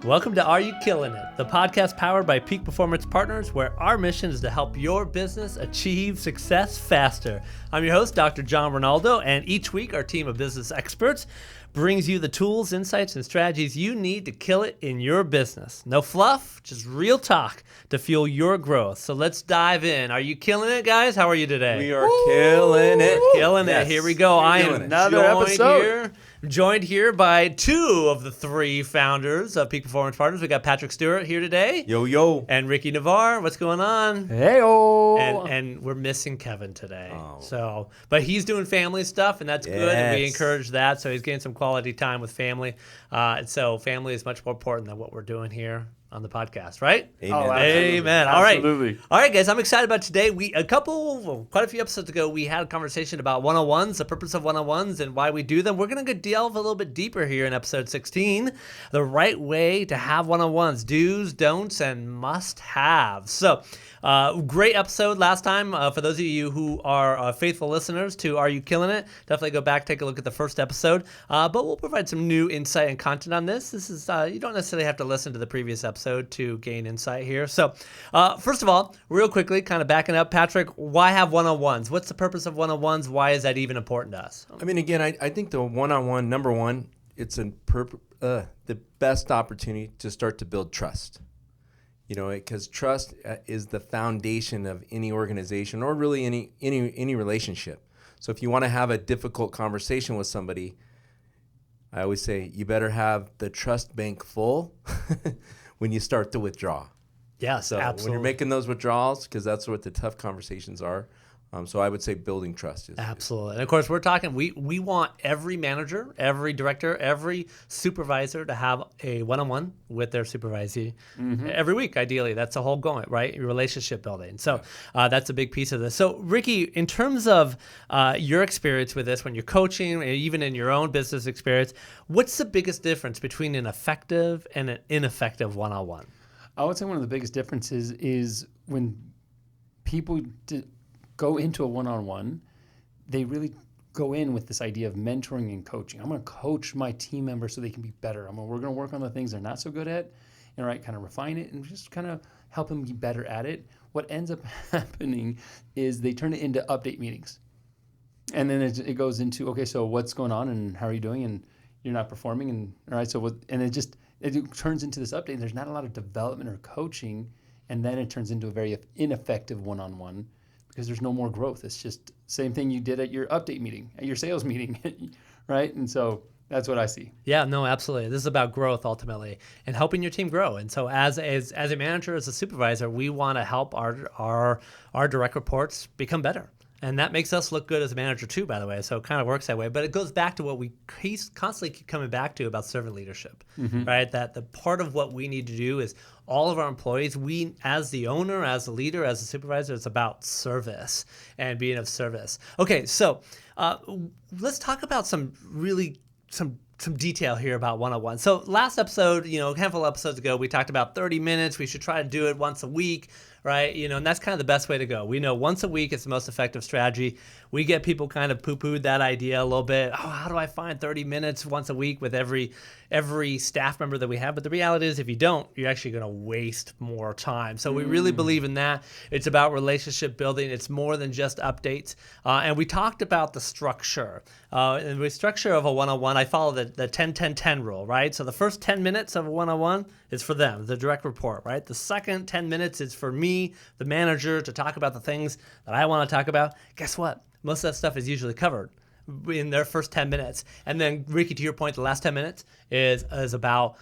Welcome to Are You Killing It, the podcast powered by Peak Performance Partners, where our mission is to help your business achieve success faster. I'm your host, Dr. John Ronaldo, and each week our team of business experts brings you the tools, insights, and strategies you need to kill it in your business. No fluff, just real talk to fuel your growth. So let's dive in. Are you killing it, guys? How are you today? We are killing it. Killing it. Here we go. I am Another episode. Joined here by two of the three founders of Peak Performance Partners. We got Patrick Stewart here today. Yo. And Ricky Navarre. What's going on? Hey-o. And we're missing Kevin today. But he's doing family stuff, and that's good. And we encourage that. So he's getting some quality time with family. So family is much more important than what we're doing here on the podcast, right? Amen. Oh, Amen. Absolutely. All right, guys. I'm excited about today. Quite a few episodes ago, we had a conversation about one-on-ones, the purpose of one-on-ones, and why we do them. We're going to delve a little bit deeper here in episode 16, the right way to have one-on-ones, do's, don'ts, and must-haves. So, great episode last time. For those of you who are faithful listeners to Are You Killing It, definitely go back, take a look at the first episode. But we'll provide some new insight and content on this. This is you don't necessarily have to listen to the previous episode to gain insight here. So, first of all, real quickly, kind of backing up, Patrick, why have one-on-ones? What's the purpose of one-on-ones? Why is that even important to us? I mean, again, I think the one-on-one, number one, it's the best opportunity to start to build trust. You know, because trust is the foundation of any organization or really any relationship. So if you want to have a difficult conversation with somebody, I always say you better have the trust bank full when you start to withdraw. Yes, So absolutely. when you're making those withdrawals, because that's what the tough conversations are. So I would say building trust is. Absolutely. And of course, we're talking, we want every manager, every director, every supervisor to have a one-on-one with their supervisee every week, ideally. That's the whole goal, right? Relationship building. So that's a big piece of this. So Ricky, in terms of your experience with this, when you're coaching, even in your own business experience, what's the biggest difference between an effective and an ineffective one-on-one? I would say one of the biggest differences is when people go into a one-on-one, they really go in with this idea of mentoring and coaching. I'm going to coach my team members so they can be better. We're going to work on the things they're not so good at, and kind of refine it and just kind of help them be better at it. What ends up happening is they turn it into update meetings. And then it goes into, okay, so what's going on and how are you doing? And you're not performing. And all right, so what? And it turns into this update. And there's not a lot of development or coaching. And then it turns into a very ineffective one-on-one because there's no more growth. It's just same thing you did at your update meeting, at your sales meeting, right? And so that's what I see. Yeah, no, absolutely. This is about growth ultimately and helping your team grow. And so as a manager, as a supervisor, we want to help our direct reports become better. And that makes us look good as a manager too, by the way. So it kind of works that way. But it goes back to what we constantly keep coming back to about servant leadership, right? That the part of what we need to do is all of our employees, we as the owner, as the leader, as the supervisor, it's about service and being of service. Okay, so let's talk about some detail here about one-on-one. So last episode, a handful of episodes ago, we talked about 30 minutes. We should try to do it once a week, right? And that's kind of the best way to go. We know once a week is the most effective strategy. We get people kind of poo-pooed that idea a little bit. Oh, how do I find 30 minutes once a week with every staff member that we have? But the reality is if you don't, you're actually going to waste more time. So we really believe in that. It's about relationship building. It's more than just updates. And we talked about the structure. And the structure of a one-on-one, I follow the 10-10-10 rule, right? So the first 10 minutes of a one-on-one is for them, the direct report, right? The second 10 minutes is for me, the manager, to talk about the things that I want to talk about. Guess what? Most of that stuff is usually covered in their first 10 minutes. And then, Ricky, to your point, the last 10 minutes is about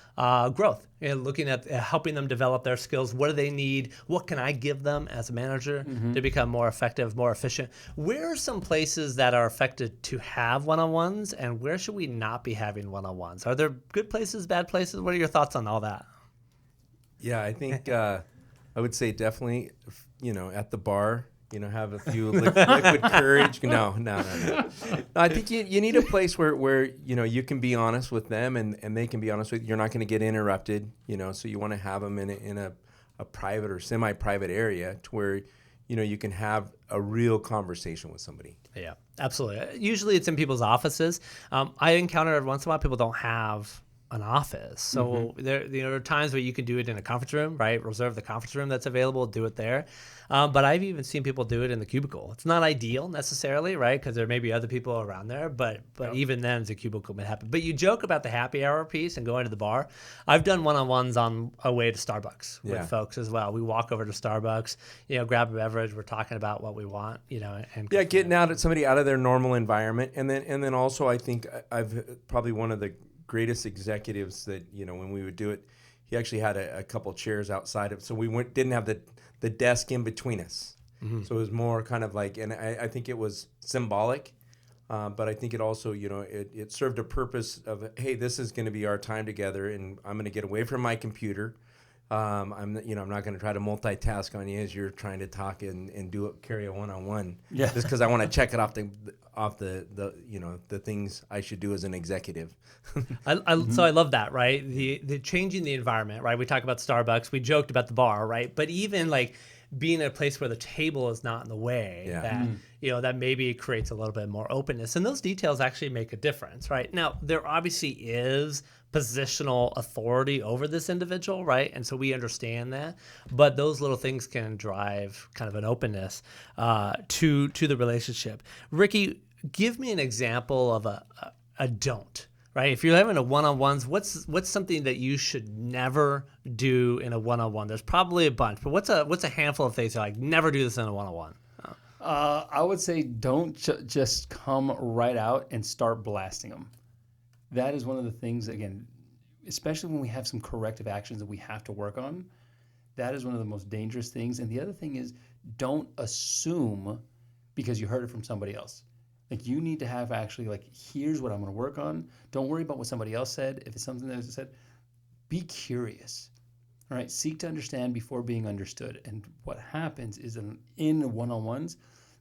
growth and looking at helping them develop their skills. What do they need? What can I give them as a manager to become more effective, more efficient? Where are some places that are effective to have one-on-ones, and where should we not be having one-on-ones? Are there good places, bad places? What are your thoughts on all that? Yeah, I think I would say definitely, at the bar, have a few liquid courage. No. I think you need a place where you can be honest with them and they can be honest with you. You're not going to get interrupted, so you want to have them in a private or semi-private area to where, you can have a real conversation with somebody. Yeah, absolutely. Usually it's in people's offices. I encounter every once in a while people don't have an office. So there are times where you can do it in a conference room, right? Reserve the conference room that's available, do it there. But I've even seen people do it in the cubicle. It's not ideal necessarily, right? Because there may be other people around there, but even then, the cubicle may happen. But you joke about the happy hour piece and going to the bar. I've done one-on-ones on a way to Starbucks with folks as well. We walk over to Starbucks, grab a beverage. We're talking about what we want, and getting somebody out of their normal environment, and then also I think I've probably one of the greatest executives that when we would do it, he actually had a couple chairs outside of, so we didn't have the desk in between us. So it was more kind of like, and I think it was symbolic, but I think it also it served a purpose of, hey, this is going to be our time together, and I'm going to get away from my computer. I'm not going to try to multitask on you as you're trying to talk and carry a one-on-one. Yeah. Just because I want to check it off the things I should do as an executive. So I love that, right? The changing the environment, right? We talk about Starbucks. We joked about the bar, right? But even like being in a place where the table is not in the way, that maybe creates a little bit more openness. And those details actually make a difference, right? Now, there obviously is positional authority over this individual, right? And so we understand that, but those little things can drive kind of an openness to the relationship. Ricky, give me an example of a don't, right? If you're having a one-on-ones, what's something that you should never do in a one-on-one? There's probably a bunch, but what's a handful of things you're like, never do this in a one-on-one? I would say don't just come right out and start blasting them. That is one of the things, again, especially when we have some corrective actions that we have to work on. That is one of the most dangerous things. And the other thing is, don't assume because you heard it from somebody else. Like, you need to have actually, like, here's what I'm going to work on. Don't worry about what somebody else said. If it's something that was said, be curious. All right, seek to understand before being understood. And what happens is in one-on-ones,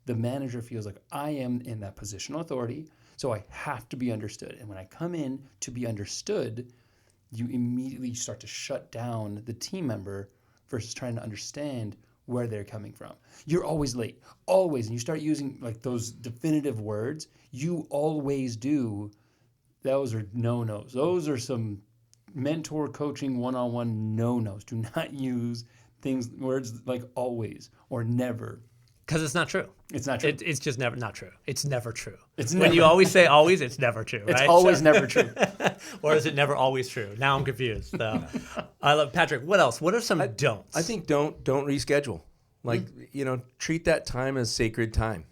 the manager feels like, I am in that positional authority, so I have to be understood. And when I come in to be understood, you immediately start to shut down the team member versus trying to understand where they're coming from. You're always late, always. And you start using like those definitive words, you always do. Those are no-nos. Those are some mentor coaching one-on-one no-nos. Do not use words like always or never. Because it's not true. It's not true. It's just never not true. It's never true. It's when never. you always say always, it's never true, right? It's always never true. Or is it never always true? Now I'm confused. So, I love Patrick. What else? What are some don'ts? I think don't reschedule. Like, treat that time as sacred time.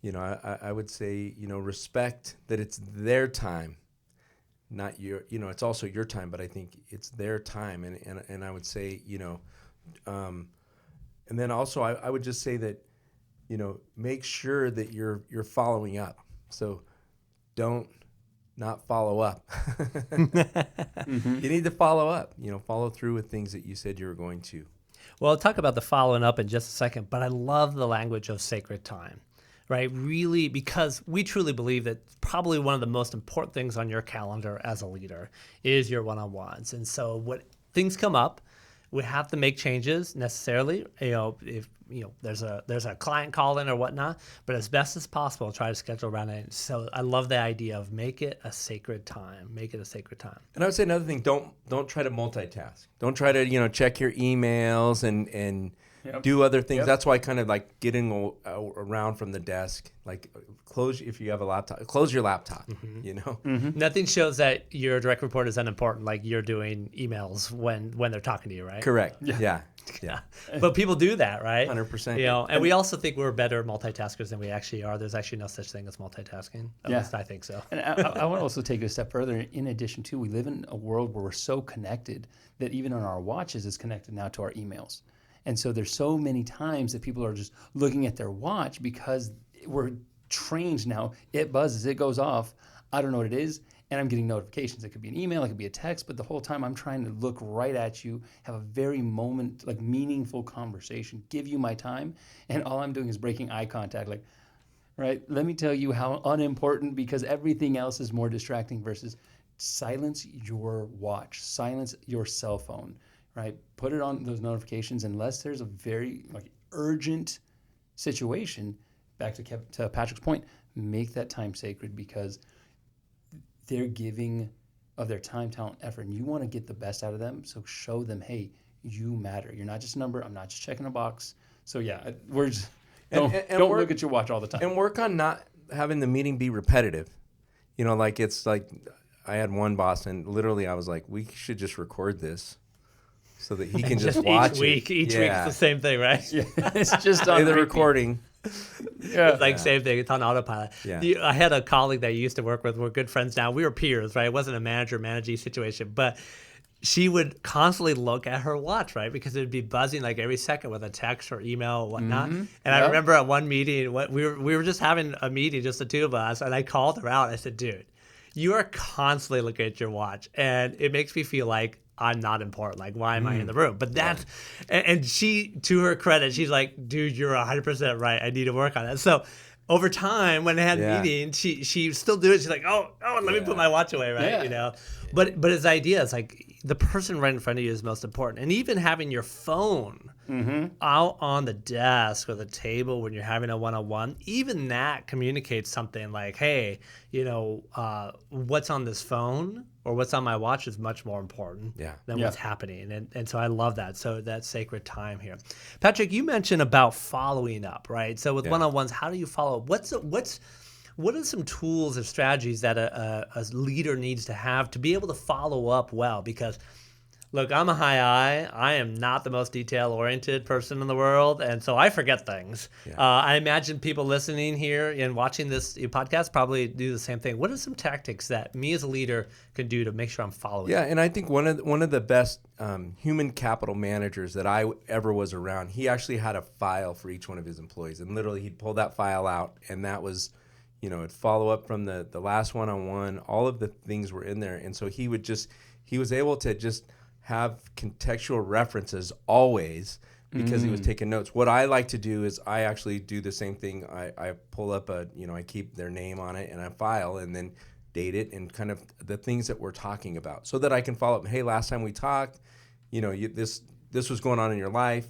I would say, respect that it's their time, not your, it's also your time, but I think it's their time. And I would say, and then also I would just say that, make sure that you're following up. So don't not follow up. You need to follow up, follow through with things that you said you were going to. Well, I'll talk about the following up in just a second, but I love the language of sacred time, right? Really, because we truly believe that probably one of the most important things on your calendar as a leader is your one-on-ones. And so when things come up, we have to make changes necessarily, if there's a client call in or whatnot, but as best as possible, try to schedule around it. So I love the idea of make it a sacred time. Make it a sacred time. And I would say another thing, don't try to multitask. Don't try to, check your emails and do other things. That's why kind of like getting around from the desk, like if you have a laptop, close your laptop, Nothing shows that your direct report is unimportant, like you're doing emails when they're talking to you, right? Correct. Yeah. But people do that, right? 100%. And we also think we're better multitaskers than we actually are. There's actually no such thing as multitasking. At least I think so. And I want to also take it a step further. In addition to, we live in a world where we're so connected that even on our watches is connected now to our emails. And so there's so many times that people are just looking at their watch because we're trained now. It buzzes, it goes off. I don't know what it is, and I'm getting notifications. It could be an email, it could be a text, but the whole time I'm trying to look right at you, have a very meaningful conversation, give you my time, and all I'm doing is breaking eye contact. Like, right, let me tell you how unimportant, because everything else is more distracting versus silence your watch, silence your cell phone. Right, put it on those notifications unless there's a very urgent situation. Back to Patrick's point, make that time sacred because they're giving of their time, talent, effort, and you want to get the best out of them. So show them, hey, you matter. You're not just a number. I'm not just checking a box. So yeah, we're just don't look at your watch all the time. And work on not having the meeting be repetitive. You know, like it's like I had one boss, and literally I was like, we should just record this so that he can just watch each week it's the same thing, right? Yeah, it's just on the repeat. recording. It's like same thing. It's on autopilot. Yeah. I had a colleague that I used to work with. We're good friends now. We were peers, right? It wasn't a managee situation, but she would constantly look at her watch, right? Because it would be buzzing like every second with a text or email or whatnot. And I remember at one meeting, we were just having a meeting, just the two of us, and I called her out. I said, dude, you are constantly looking at your watch, and it makes me feel like I'm not important. Like, why am I in the room? But that's, and she, to her credit, she's like, dude, you're 100% right. I need to work on it. So over time, when I had meetings, she still do it. She's like, oh, let me put my watch away, right? Yeah. You know, but his idea is like the person right in front of you is most important. And even having your phone out on the desk or the table when you're having a one-on-one, even that communicates something like, hey, you know, what's on this phone or what's on my watch is much more important than what's happening. And so I love that. So that sacred time here. Patrick, you mentioned about following up, right? So with one-on-ones, how do you follow up? What are some tools or strategies that a leader needs to have to be able to follow up well? Because, look, I'm a high I. I am not the most detail-oriented person in the world, and so I forget things. I imagine people listening here and watching this podcast probably do the same thing. What are some tactics that me as a leader can do to make sure I'm following? Yeah, and I think one of the best human capital managers that I ever was around, he actually had a file for each one of his employees, and literally he'd pull that file out, and that was, you know, it'd follow up from the last one-on-one. All of the things were in there, and so he was able to just have contextual references always because he was taking notes. What I like to do is I actually do the same thing. I pull up I keep their name on it and I file and then date it and kind of the things that we're talking about so that I can follow up. Hey, last time we talked, you know, this was going on in your life.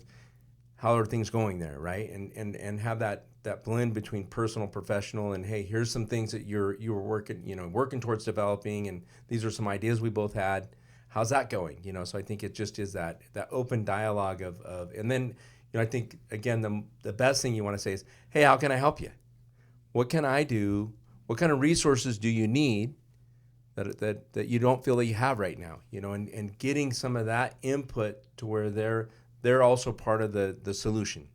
How are things going there, right? And have that blend between personal, professional, and hey, here's some things that you were working towards developing, and these are some ideas we both had. How's that going? You know, so I think it just is that open dialogue of and then, you know, I think again the best thing you want to say is, hey, how can I help you? What can I do? What kind of resources do you need that you don't feel that you have right now? You know, and getting some of that input to where they're also part of the solution.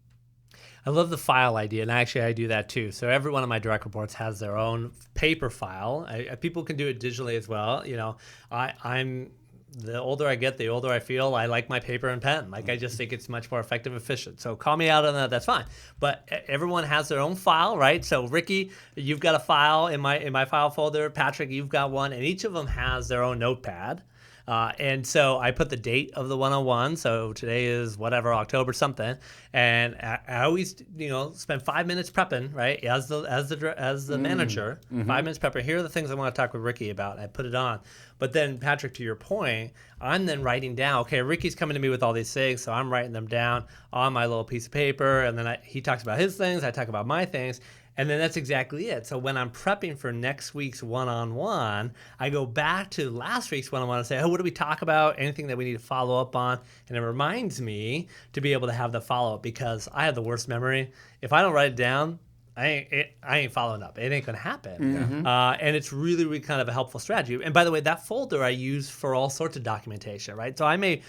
I love the file idea, and actually I do that too. So every one of my direct reports has their own paper file. People can do it digitally as well. You know, I'm the older I get, the older I feel. I like my paper and pen. Like, I just think it's much more effective, efficient. So call me out on that. That's fine. But everyone has their own file, right? So Ricky, you've got a file in my file folder. Patrick, you've got one, and each of them has their own notepad. And so I put the date of the one-on-one. So today is whatever, October something. And I always, you know, spend 5 minutes prepping, right? As the manager, 5 minutes prepping. Here are the things I want to talk with Ricky about. I put it on. But then, Patrick, to your point, I'm then writing down, okay, Ricky's coming to me with all these things. So I'm writing them down on my little piece of paper. And then he talks about his things. I talk about my things. And then that's exactly it. So when I'm prepping for next week's one-on-one, I go back to last week's one-on-one and say, oh, what did we talk about? Anything that we need to follow up on? And it reminds me to be able to have the follow-up because I have the worst memory. If I don't write it down, I ain't following up. It ain't going to happen. And it's really, really kind of a helpful strategy. And by the way, that folder I use for all sorts of documentation, right? So I may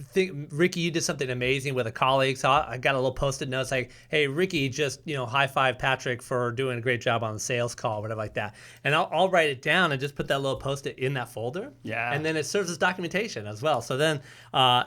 think, Ricky, you did something amazing with a colleague. So I got a little post-it note like, hey, Ricky, just, you know, high five Patrick for doing a great job on the sales call, whatever like that. And I'll write it down and just put that little post-it in that folder. Yeah. And then it serves as documentation as well. So then,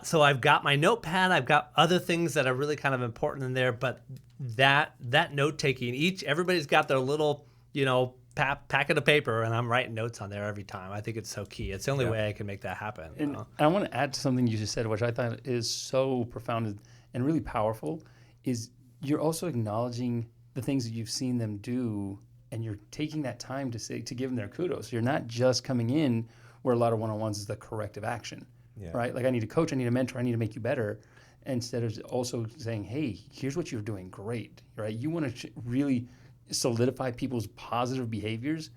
so I've got my notepad. I've got other things that are really kind of important in there. But that note-taking, everybody's got their little, you know, packet of paper, and I'm writing notes on there every time. I think it's so key. It's the only way I can make that happen. And I want to add to something you just said, which I thought is so profound and really powerful, is you're also acknowledging the things that you've seen them do, and you're taking that time to give them their kudos. You're not just coming in where a lot of one-on-ones is the corrective action, right? Like, I need a coach, I need a mentor, I need to make you better, instead of also saying, hey, here's what you're doing great, right? You want to really solidify people's positive behaviors.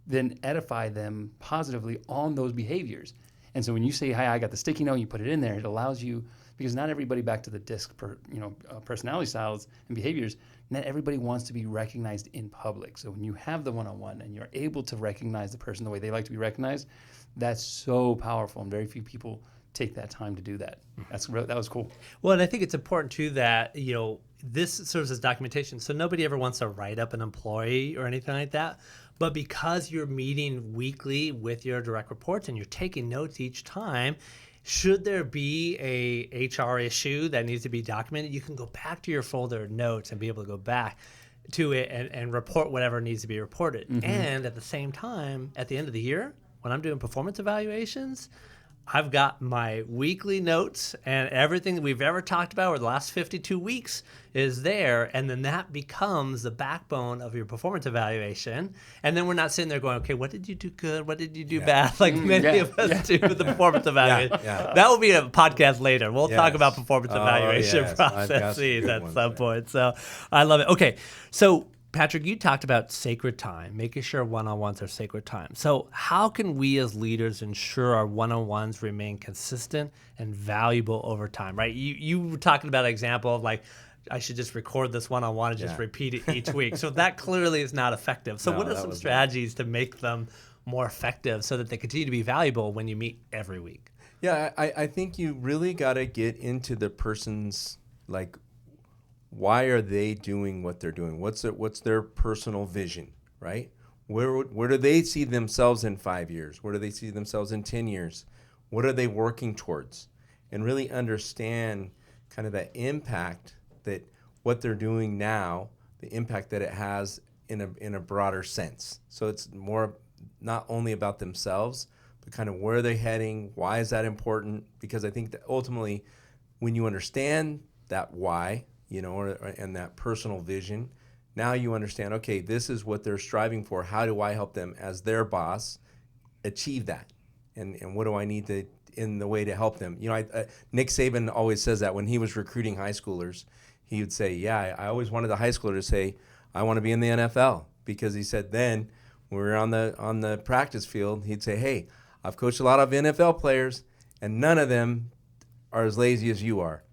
then edify them positively on those behaviors. And so when you say, "Hi, I got the sticky note," you put it in there. It allows you, because not everybody, back to the DISC, personality styles and behaviors. Not everybody wants to be recognized in public. So when you have the one-on-one and you're able to recognize the person the way they like to be recognized, that's so powerful. And very few people take that time to do that. That was cool. Well, and I think it's important too that, this serves as documentation. So nobody ever wants to write up an employee or anything like that. But because you're meeting weekly with your direct reports and you're taking notes each time, should there be a HR issue that needs to be documented, you can go back to your folder of notes and be able to go back to it and report whatever needs to be reported. And at the same time, at the end of the year, when I'm doing performance evaluations, I've got my weekly notes, and everything that we've ever talked about over the last 52 weeks is there. And then that becomes the backbone of your performance evaluation. And then we're not sitting there going, okay, what did you do good? What did you do bad? Like many of us do with the performance evaluation. That will be a podcast later. We'll talk about performance evaluation processes at some point. So I love it. Okay. So Patrick, you talked about sacred time, making sure one-on-ones are sacred time. So how can we as leaders ensure our one-on-ones remain consistent and valuable over time, right? You were talking about an example of like, I should just record this one-on-one and just repeat it each week. So that clearly is not effective. So what are some strategies to make them more effective so that they continue to be valuable when you meet every week? Yeah, I think you really got to get into the person's, like, why are they doing what they're doing? What's their personal vision, right? Where do they see themselves in 5 years? Where do they see themselves in 10 years? What are they working towards? And really understand kind of that impact that what they're doing now, the impact that it has in a broader sense. So it's more not only about themselves, but kind of where are they heading? Why is that important? Because I think that ultimately, when you understand that why, and that personal vision, now you understand, okay, this is what they're striving for. How do I help them as their boss achieve that? And what do I need to in the way to help them? Nick Saban always says that when he was recruiting high schoolers, he would say, I always wanted the high schooler to say, I want to be in the NFL, because he said then when we were on the practice field, he'd say, hey, I've coached a lot of NFL players and none of them are as lazy as you are.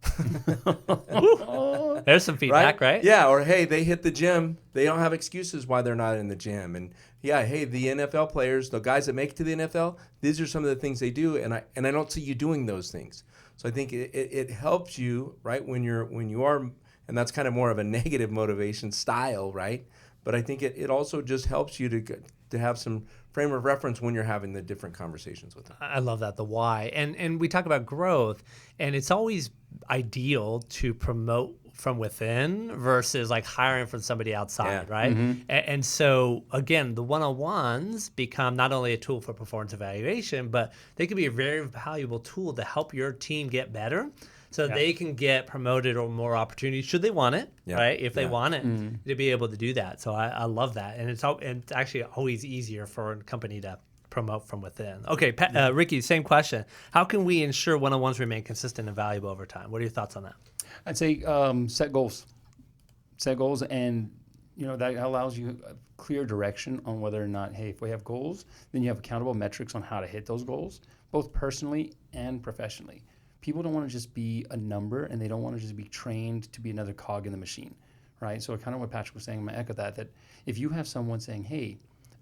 There's some feedback, right? Yeah, or hey, they hit the gym. They don't have excuses why they're not in the gym. And yeah, hey, the NFL players, the guys that make it to the NFL, these are some of the things they do, and I don't see you doing those things. So I think it helps you, right, when you are, and that's kind of more of a negative motivation style, right? But I think it also just helps you to have some frame of reference when you're having the different conversations with them. I love that, the why. And we talk about growth, and it's always ideal to promote from within versus like hiring from somebody outside, right? And so, again, the one-on-ones become not only a tool for performance evaluation, but they can be a very valuable tool to help your team get better. So they can get promoted or more opportunities should they want it, right? If they want it, to be able to do that. So I love that. And it's actually always easier for a company to promote from within. Okay, Ricky, same question. How can we ensure one-on-ones remain consistent and valuable over time? What are your thoughts on that? I'd say set goals. Set goals, and that allows you a clear direction on whether or not, hey, if we have goals, then you have accountable metrics on how to hit those goals, both personally and professionally. People don't want to just be a number, and they don't want to just be trained to be another cog in the machine, right? So kind of what Patrick was saying, I'm going to echo that if you have someone saying, hey,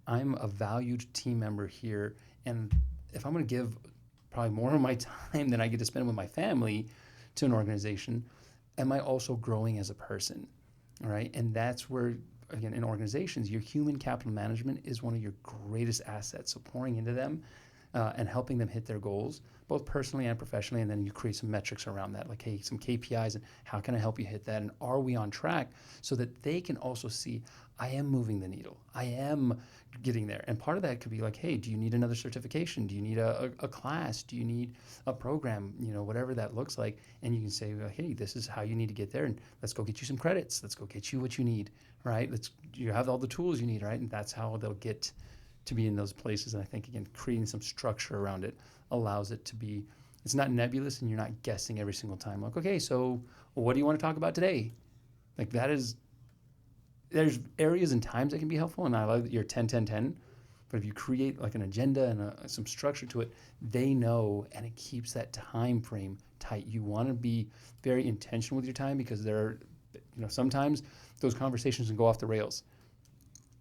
I'm a valued team member here, and if I'm going to give probably more of my time than I get to spend with my family to an organization, am I also growing as a person, all right? And that's where, again, in organizations, your human capital management is one of your greatest assets. So pouring into them and helping them hit their goals, both personally and professionally, and then you create some metrics around that, like, hey, some KPIs, and how can I help you hit that, and are we on track, so that they can also see, I am moving the needle, I am getting there. And part of that could be like, hey, do you need another certification? Do you need a class? Do you need a program? Whatever that looks like. And you can say, well, hey, this is how you need to get there, and let's go get you some credits. Let's go get you what you need, right? You have all the tools you need, right? And that's how they'll get to be in those places. And I think, again, creating some structure around it allows it to be, it's not nebulous, and you're not guessing every single time. Like, okay, so what do you want to talk about today? Like, there's areas and times that can be helpful, and I love your 10-10-10. But if you create like an agenda and some structure to it, they know, and it keeps that time frame tight. You want to be very intentional with your time, because sometimes those conversations can go off the rails.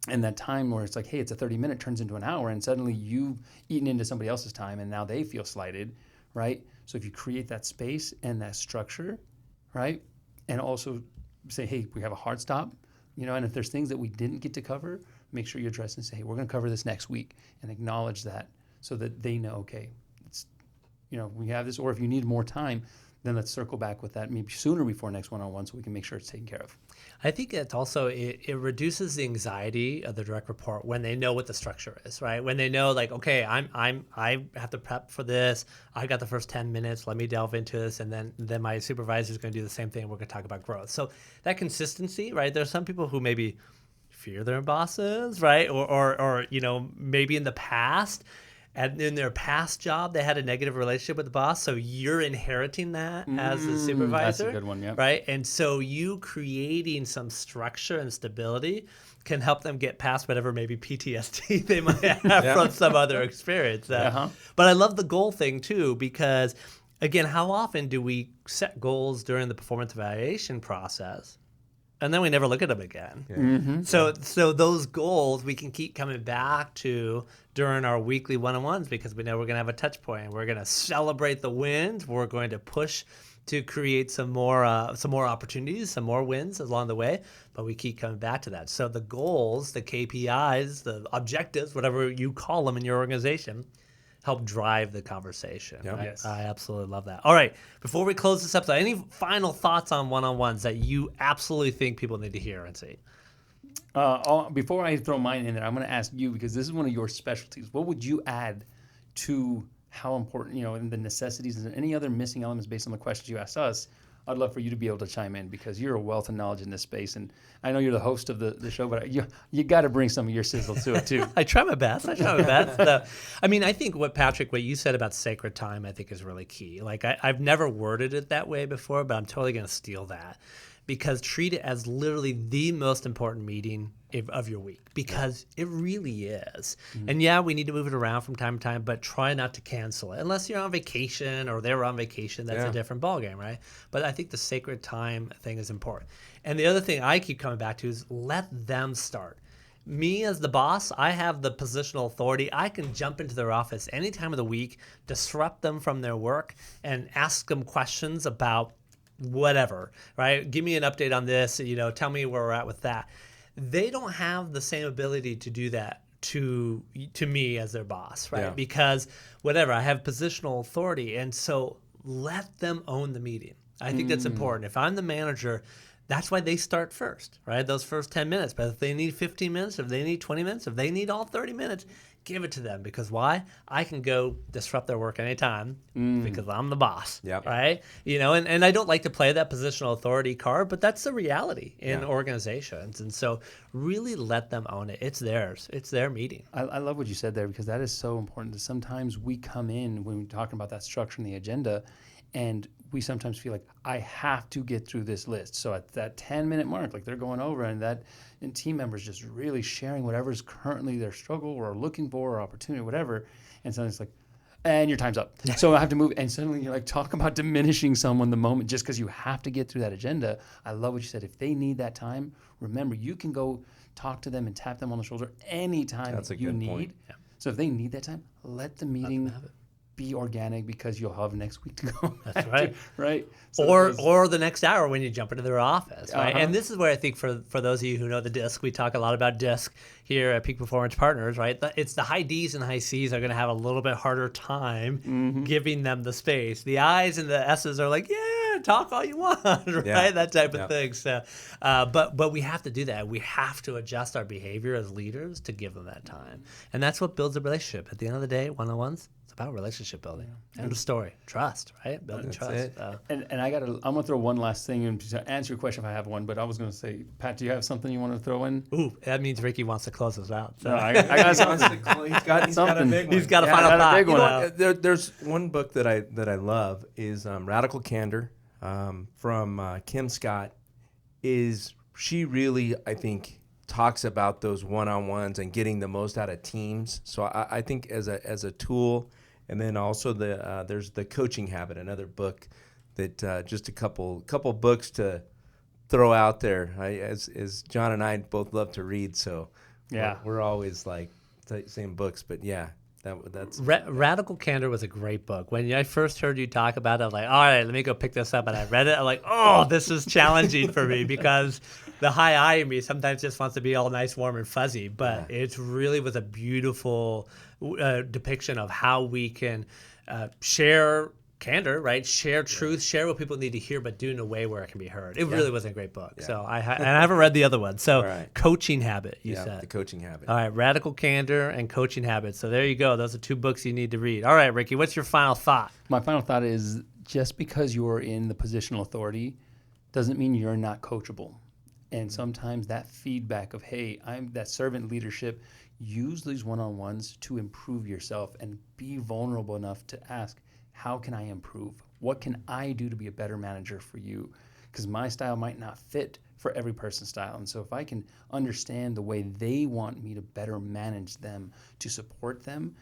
And that time where it's like, hey, it's a 30-minute turns into an hour, and suddenly you've eaten into somebody else's time, and now they feel slighted, right? So if you create that space and that structure, right, and also say, hey, we have a hard stop, and if there's things that we didn't get to cover, make sure you address and say, hey, we're going to cover this next week, and acknowledge that, so that they know, okay, it's, we have this, or if you need more time, then let's circle back with that maybe sooner before next one-on-one, so we can make sure it's taken care of. I think it's also, it reduces the anxiety of the direct report when they know what the structure is, right? When they know, like, okay, I have to prep for this. I got the first 10 minutes. Let me delve into this, and then my supervisor is going to do the same thing. We're going to talk about growth. So that consistency, right? There's some people who maybe fear their bosses, right? Or maybe in the past, and in their past job, they had a negative relationship with the boss. So you're inheriting that as the supervisor. That's a good one, yeah. Right? And so you creating some structure and stability can help them get past whatever maybe PTSD they might have from some other experience. But I love the goal thing too, because again, how often do we set goals during the performance evaluation process, and then we never look at them again? So those goals we can keep coming back to during our weekly one-on-ones, because we know we're going to have a touch point. We're going to celebrate the wins. We're going to push to create some more opportunities, some more wins along the way. But we keep coming back to that. So the goals, the KPIs, the objectives, whatever you call them in your organization, help drive the conversation. Yep. Right? Yes. I absolutely love that. All right, before we close this episode, any final thoughts on one-on-ones that you absolutely think people need to hear and see? Before I throw mine in there, I'm going to ask you, because this is one of your specialties. What would you add to how important, and the necessities and any other missing elements based on the questions you asked us? I'd love for you to be able to chime in, because you're a wealth of knowledge in this space. And I know you're the host of the show, but you got to bring some of your sizzle to it too. I try my best. I think what you said about sacred time, I think is really key. Like I've never worded it that way before, but I'm totally going to steal that. Because treat it as literally the most important meeting of your week, because it really is. And yeah, we need to move it around from time to time, but try not to cancel it. Unless you're on vacation or they're on vacation, that's a different ballgame, right? But I think the sacred time thing is important. And the other thing I keep coming back to is let them start. Me as the boss, I have the positional authority. I can jump into their office any time of the week, disrupt them from their work, and ask them questions about whatever, right? Give me an update on this, tell me where we're at with that. They don't have the same ability to do that to me as their boss, right? Yeah. Because whatever, I have positional authority, and so let them own the meeting. I think that's important. If I'm the manager, that's why they start first, right? Those first 10 minutes. But if they need 15 minutes, if they need 20 minutes, if they need all 30 minutes, give it to them. Because why? I can go disrupt their work anytime because I'm the boss, right? And I don't like to play that positional authority card, but that's the reality in organizations. And so really let them own it. It's theirs. It's their meeting. I love what you said there, because that is so important. Sometimes we come in when we're talking about that structure and the agenda, and we sometimes feel like I have to get through this list. So at that 10-minute mark, like they're going over, and team members just really sharing whatever's currently their struggle or looking for or opportunity, whatever. And suddenly it's like, and your time's up. So I have to move. And suddenly you're like, talk about diminishing someone the moment just because you have to get through that agenda. I love what you said. If they need that time, remember, you can go talk to them and tap them on the shoulder anytime That's a you good need. point. Yeah. So if they need that time, let the meeting be organic, because you'll have next week to go. That's right. Right. So Or the next hour when you jump into their office, right? And this is where I think for those of you who know the DISC, we talk a lot about DISC here at Peak Performance Partners, right? It's the high Ds and high Cs are going to have a little bit harder time giving them the space. The Is and the S's are like, yeah, talk all you want, right? Yeah. That type of thing. So, but we have to do that. We have to adjust our behavior as leaders to give them that time. And that's what builds a relationship. At the end of the day, one-on-ones, about relationship building. End of story. Trust, right? Building That's trust. it. And I'm gonna throw one last thing in to answer your question if I have one. But I was gonna say, Pat, do you have something you want to throw in? Ooh, that means Ricky wants to close us out. So. No, I got something. He's got a Something. big one. He's got a Yeah, final I got a thought. big one. There's one book that I love is Radical Candor from Kim Scott. She really, I think, talks about those one-on-ones and getting the most out of teams. So I think as a tool, and then also there's the Coaching Habit, another book that just a couple books to throw out there. As John and I both love to read, so Yeah. we're always like same books. But yeah, that's Radical Candor was a great book. When I first heard you talk about it, I'm like, all right, let me go pick this up. And I read it. I'm like, oh, this is challenging for me because the high I in me sometimes just wants to be all nice, warm, and fuzzy. But it really was a beautiful depiction of how we can share candor, right? Share truth, share what people need to hear, but do it in a way where it can be heard. It really was a great book. So and I haven't read the other one. So right. Coaching Habit, you the said. Coaching Habit. All right, Radical Candor and Coaching Habits. So there you go. Those are 2 books you need to read. All right, Ricky, what's your final thought? My final thought is just because you're in the positional authority doesn't mean you're not coachable. And sometimes that feedback of, hey, I'm that servant leadership, use these one-on-ones to improve yourself and be vulnerable enough to ask, how can I improve? What can I do to be a better manager for you? Because my style might not fit for every person's style. And so if I can understand the way they want me to better manage them, to support them,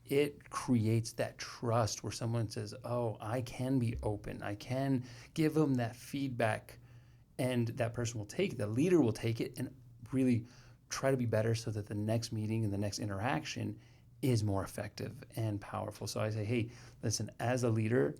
it creates that trust where someone says, oh, I can be open. I can give them that feedback, and that person will take it. The leader will take it and really try to be better so that the next meeting and the next interaction is more effective and powerful. So I say, hey, listen, as a leader,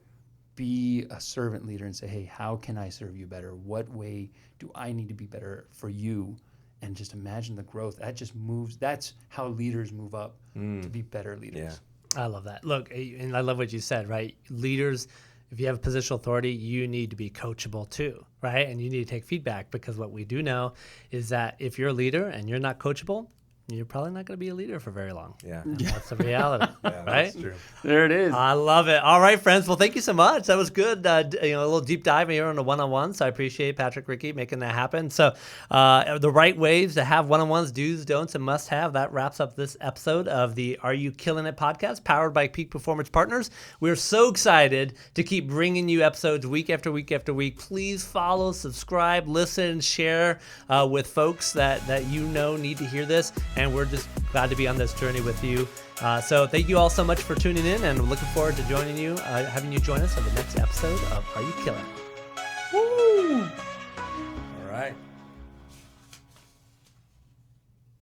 be a servant leader and say, hey, how can I serve you better? What way do I need to be better for you? And just imagine the growth. That just moves. That's how leaders move up to be better leaders. Yeah. I love that. Look, and I love what you said, right? Leaders, if you have positional authority, you need to be coachable too, right? And you need to take feedback, because what we do know is that if you're a leader and you're not coachable, you're probably not going to be a leader for very long. Yeah. That's the reality, right? That's true. There it is. I love it. All right, friends. Well, thank you so much. That was good. A little deep dive here on the one-on-one. So I appreciate Patrick, Ricky, making that happen. So the right ways to have one-on-ones, do's, don'ts, and must-have. That wraps up this episode of the Are You Killing It podcast, powered by Peak Performance Partners. We're so excited to keep bringing you episodes week after week after week. Please follow, subscribe, listen, share with folks that you know need to hear this. And we're just glad to be on this journey with you. So thank you all so much for tuning in, and we're looking forward to having you join us on the next episode of Are You Killing It?